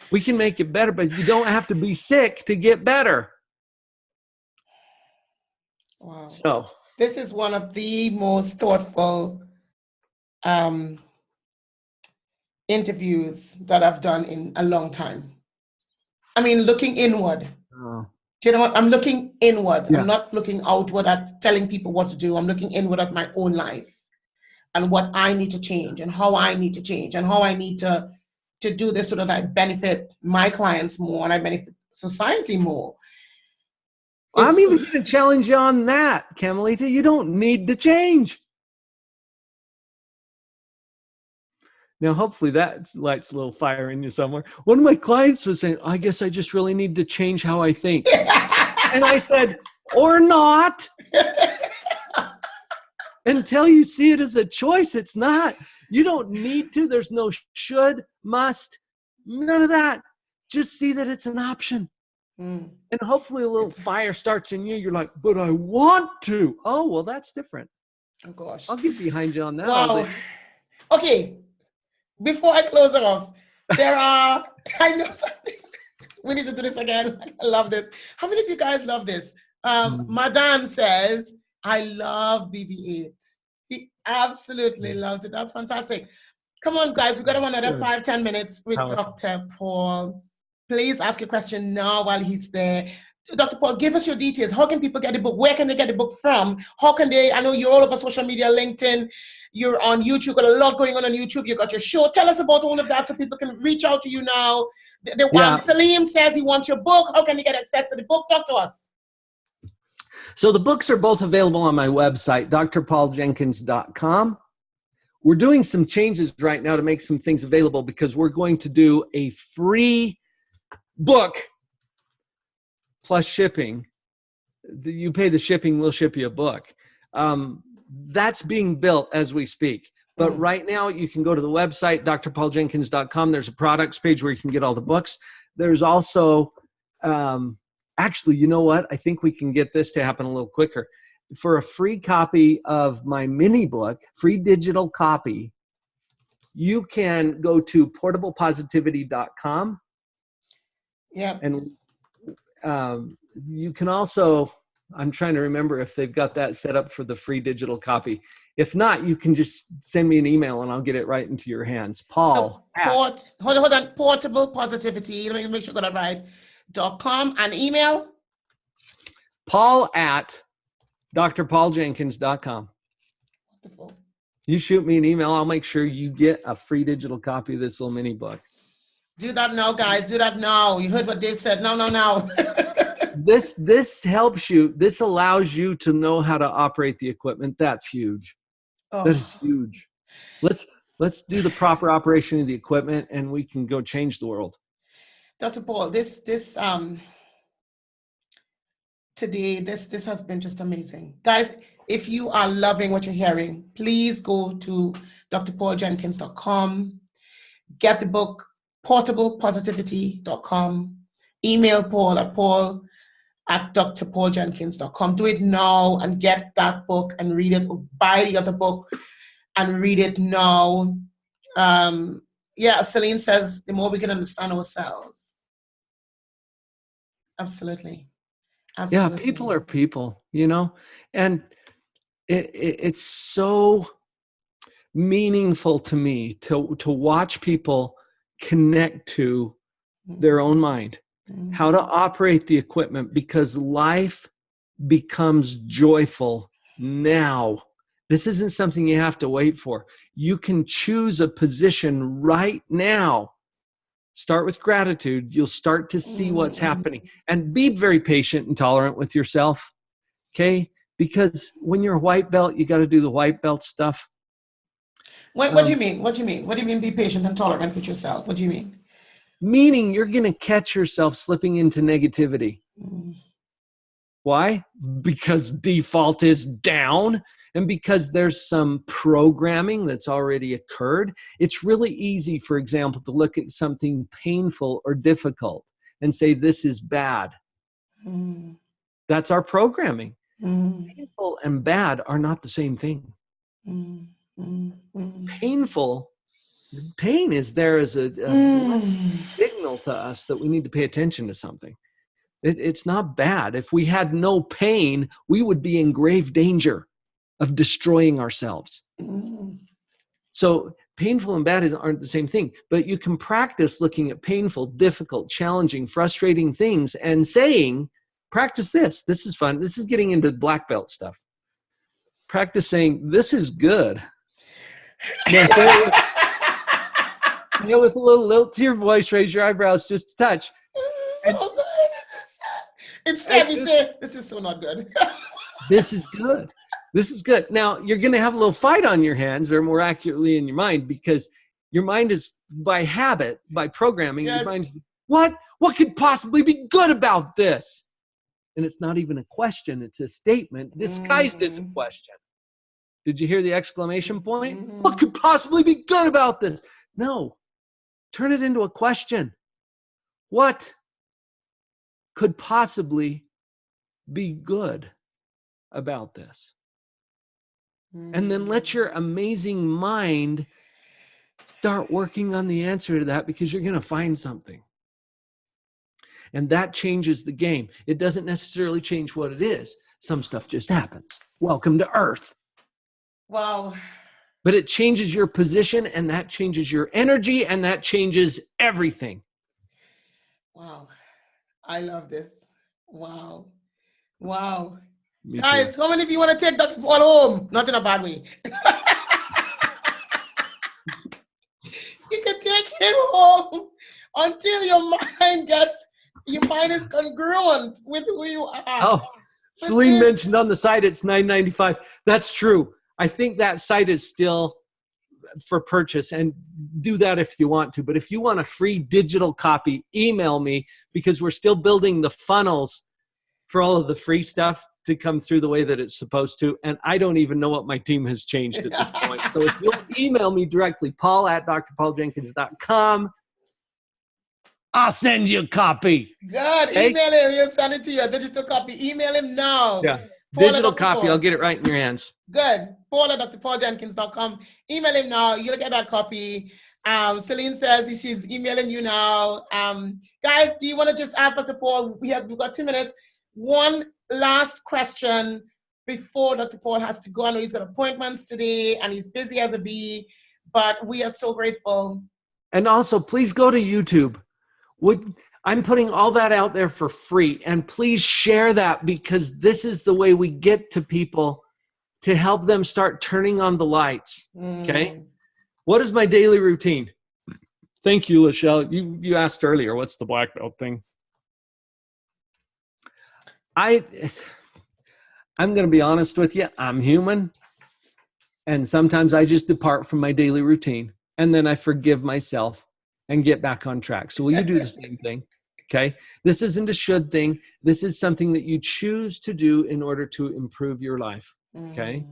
We can make it better, but you don't have to be sick to get better. Wow. So this is one of the most thoughtful interviews that I've done in a long time. I mean, looking inward. Do you know what? I'm looking inward. Yeah. I'm not looking outward at telling people what to do. I'm looking inward at my own life and what I need to change and how I need to change and how I need to do this so that I benefit my clients more and I benefit society more. I'm even going to challenge you on that, Camilita. You don't need to change. Now, hopefully that lights a little fire in you somewhere. One of my clients was saying, I guess I just really need to change how I think. And I said, or not. Until you see it as a choice, it's not. You don't need to. There's no should, must, none of that. Just see that it's an option. And hopefully a little fire starts in you. You're like, but I want to. Oh, well, that's different. Oh, gosh. I'll get behind you on that. Wow. Okay. Before I close it off, I know something. We need to do this again. I love this. How many of you guys love this? Madan says, I love BB8. He absolutely loves it. That's fantastic. Come on, guys. We've got another 5-10 minutes with Dr. Paul. Please ask your question now while he's there. Dr. Paul, give us your details. How can people get the book? Where can they get the book from? How can they? I know you're all over social media, LinkedIn. You're on YouTube. Got a lot going on YouTube. You got your show. Tell us about all of that so people can reach out to you now. Salim says he wants your book. How can he get access to the book? Talk to us. So the books are both available on my website, drpauljenkins.com. we're doing some changes right now to make some things available, because we're going to do a free book plus shipping. You pay the shipping, we'll ship you a book. That's being built as we speak. But right now, you can go to the website, drpauljenkins.com. There's a products page where you can get all the books. There's also, actually, you know what? I think we can get this to happen a little quicker. For a free copy of my mini book, free digital copy, you can go to portablepositivity.com. Yeah. And you can also, I'm trying to remember if they've got that set up for the free digital copy. If not, you can just send me an email and I'll get it right into your hands. Paul. So hold on. Portable Positivity. Let me make sure I got it right. .com and email. Paul at drpauljenkins.com. Wonderful. You shoot me an email. I'll make sure you get a free digital copy of this little mini book. Do that now, guys. Do that now. You heard what Dave said. No. This helps you. This allows you to know how to operate the equipment. That's huge. Oh. That is huge. Let's do the proper operation of the equipment, and we can go change the world. Dr. Paul, this today, this has been just amazing. Guys, if you are loving what you're hearing, please go to drpauljenkins.com, get the book, portablepositivity.com, email Paul at drpauljenkins.com. Do it now and get that book and read it, or buy the other book and read it now. Celine says, the more we can understand ourselves. Absolutely. Yeah, people are people, and it's so meaningful to me to watch people connect to their own mind, how to operate the equipment, because life becomes joyful now. This isn't something you have to wait for. You can choose a position right now. Start with gratitude. You'll start to see what's happening. And be very patient and tolerant with yourself, okay? Because when you're a white belt, you got to do the white belt stuff. What do you mean? What do you mean? What do you mean be patient and tolerant with yourself? What do you mean? Meaning you're going to catch yourself slipping into negativity. Why? Because default is down. And because there's some programming that's already occurred. It's really easy, for example, to look at something painful or difficult and say, this is bad. That's our programming. Painful and bad are not the same thing. Pain is there as a signal to us that we need to pay attention to something. It's not bad. If we had no pain, we would be in grave danger of destroying ourselves. So painful and bad aren't the same thing, but you can practice looking at painful, difficult, challenging, frustrating things and saying, practice this. This is fun. This is getting into black belt stuff. Practice saying, this is good. Now, say it with a little lilt to your voice, raise your eyebrows just a touch. So good. Instead, we say, this is so not good. This is good. This is good. Now, you're going to have a little fight on your hands, or more accurately in your mind, because your mind is, by habit, by programming, your mind's, what could possibly be good about this? And it's not even a question. It's a statement disguised as a question. Did you hear the exclamation point? What could possibly be good about this? No. Turn it into a question. What could possibly be good about this? And then let your amazing mind start working on the answer to that, because you're going to find something. And that changes the game. It doesn't necessarily change what it is. Some stuff just happens. Welcome to Earth. Wow. But it changes your position, and that changes your energy, and that changes everything. Wow. I love this. Wow. Wow. Me Guys, too. how many of you want to take Dr. Paul home? Not in a bad way. You can take him home until your mind is congruent with who you are. Oh, Celine mentioned on the site it's $9.95. That's true. I think that site is still for purchase, and do that if you want to. But if you want a free digital copy, email me, because we're still building the funnels for all of the free stuff to come through the way that it's supposed to. And I don't even know what my team has changed at this point. So if you'll email me directly, paul@drpauljenkins.com, I'll send you a copy. Good. Okay? Email him. He'll send it to you. A digital copy. Email him now. Yeah. Paul Digital at Dr. copy. Paul. I'll get it right in your hands. Good. Paul@drpauljenkins.com. Email him now. You'll get that copy. Celine says she's emailing you now. Guys, do you want to just ask Dr. Paul? We've got 2 minutes. One last question before Dr. Paul has to go. I know he's got appointments today and he's busy as a bee, but we are so grateful. And also, please go to YouTube. I'm putting all that out there for free, and please share that, because this is the way we get to people to help them start turning on the lights. Okay. What is my daily routine? Thank you, Lachelle. You asked earlier, what's the black belt thing? I'm going to be honest with you. I'm human. And sometimes I just depart from my daily routine, and then I forgive myself and get back on track. So will you do the same thing? Okay. This isn't a should thing. This is something that you choose to do in order to improve your life. Okay.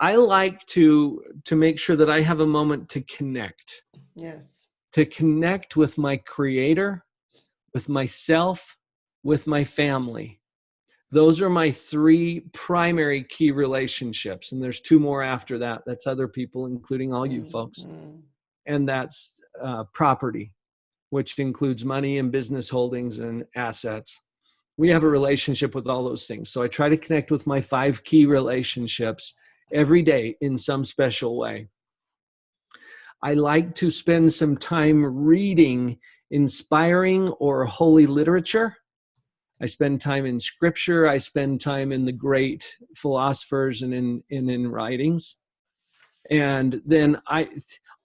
I like to make sure that I have a moment to connect. Yes. To connect with my creator, with myself, with my family. Those are my 3 primary key relationships. And there's 2 more after that. That's other people, including all you folks. And that's property, which includes money and business holdings and assets. We have a relationship with all those things. So I try to connect with my 5 key relationships every day in some special way. I like to spend some time reading inspiring or holy literature. I spend time in scripture. I spend time in the great philosophers and in writings. And then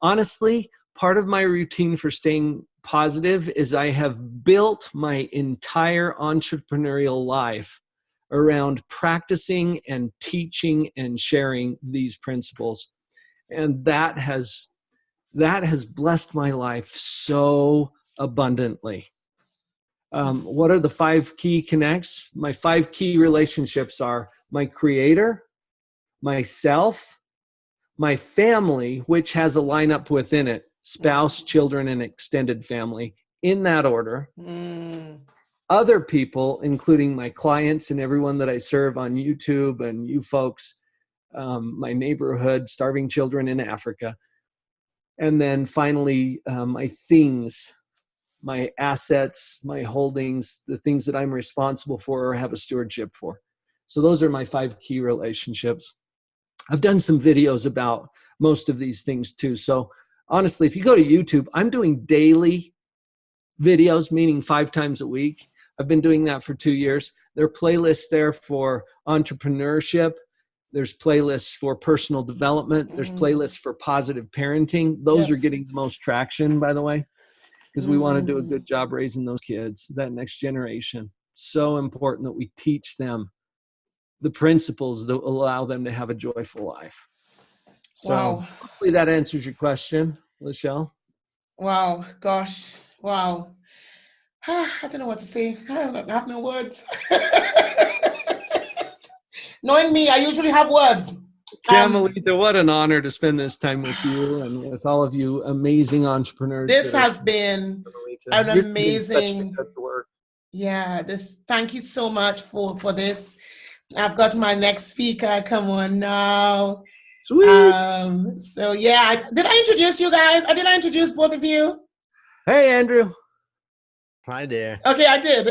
honestly, part of my routine for staying positive is I have built my entire entrepreneurial life around practicing and teaching and sharing these principles. And that has blessed my life so abundantly. What are the 5 key connects? My 5 key relationships are my creator, myself, my family, which has a lineup within it: spouse, children, and extended family, in that order. Other people, including my clients and everyone that I serve on YouTube, and you folks, my neighborhood, starving children in Africa. And then finally, my things, my assets, my holdings, the things that I'm responsible for or have a stewardship for. So those are my 5 key relationships. I've done some videos about most of these things too. So honestly, if you go to YouTube, I'm doing daily videos, meaning 5 times a week. I've been doing that for 2 years. There are playlists there for entrepreneurship. There's playlists for personal development. There's playlists for positive parenting. Those are getting the most traction, by the way, because we want to do a good job raising those kids, that next generation. So important that we teach them the principles that will allow them to have a joyful life. So hopefully that answers your question, Lachelle. Wow. Gosh. Wow. I don't know what to say. I have no words. Knowing me, I usually have words. Camilita, what an honor to spend this time with you and with all of you amazing entrepreneurs. This has been an amazing work. Yeah, thank you so much for this. I've got my next speaker. Come on now. Sweet. So yeah, did I introduce you guys? Did I introduce both of you? Hey, Andrew. Hi there. Okay, I did.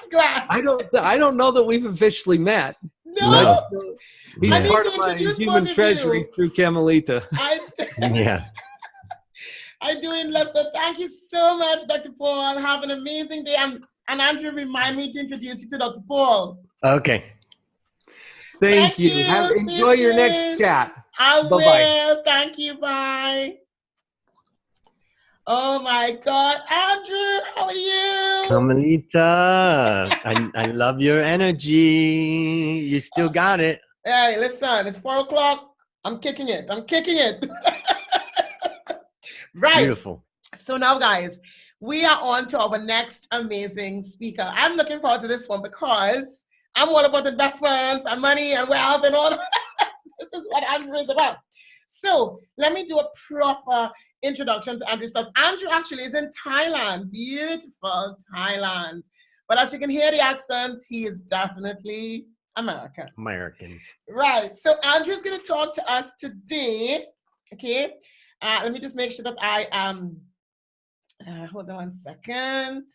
Glad. I don't know that we've officially met. No. He's part of my human treasury through Camilita. Yeah. I do it, Lester. Thank you so much, Dr. Paul. Have an amazing day. And Andrew, remind me to introduce you to Dr. Paul. Okay. Thank you. Enjoy your next chat. I Bye-bye. will. Thank you. Bye. Oh my God, Andrew, how are you? Camilita, I love your energy. You still got it. Hey, listen, it's 4 o'clock I'm kicking it. I'm kicking it. Right. Beautiful. So now, guys, we are on to our next amazing speaker. I'm looking forward to this one because I'm all about investments and money and wealth and all. This is what Andrew is about. So let me do a proper introduction to Andrew Stutz. Andrew actually is in Thailand, beautiful Thailand. But as you can hear the accent, he is definitely American. American. Right. So Andrew's going to talk to us today. Okay. Let me just make sure that I am. Hold on one second.